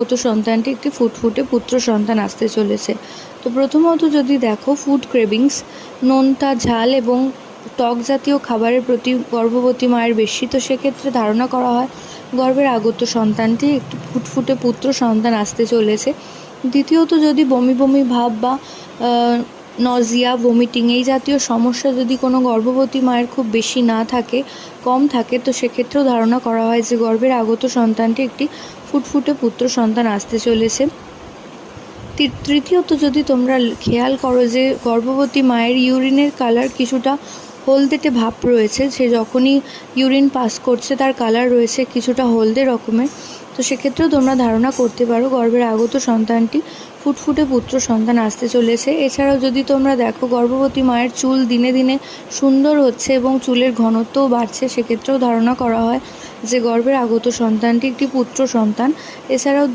সন্তানটি একটি ফুটফুটে পুত্র সন্তান আসতে চলেছে। তো প্রথমত যদি দেখো, ফুড ক্রেভিংস, নোনতা, ঝাল এবং টক জাতীয় খাবারের প্রতি গর্ভবতী মায়ের বেশি, তো সেক্ষেত্রে ধারণা করা হয় গর্ভের আগত সন্তানটি একটি ফুটফুটে পুত্র সন্তান আসতে চলেছে। দ্বিতীয়ত, যদি বমি বমি ভাব বা নজিয়া, ভমিটিং এই জাতীয় সমস্যা যদি কোনো গর্ভবতী মায়ের খুব বেশি না থাকে, কম থাকে, তো সেক্ষেত্রেও ধারণা করা হয় যে গর্ভের আগত সন্তানটি একটি ফুটফুটে পুত্র সন্তান আসতে চলেছে। তৃতীয়ত, যদি তোমরা খেয়াল করো যে গর্ভবতী মায়ের ইউরিনের কালার কিছুটা হলদেটে ভাব রয়েছে, সে যখনই ইউরিন পাস করছে তার কালার রয়েছে কিছুটা হলদে রকমের, তো সেক্ষেত্রেও তোমরা ধারণা করতে পারো গর্ভের আগত সন্তানটি ফুটফুটে পুত্র সন্তান আসতে চলেছে। এছাড়াও যদি তোমরা দেখো গর্ভবতী মায়ের চুল দিনে দিনে সুন্দর হচ্ছে এবং চুলের ঘনত্বও বাড়ছে, সেক্ষেত্রেও ধারণা করা হয় যে গর্ভের আগত সন্তানটি একটি পুত্র সন্তান। এছাড়াও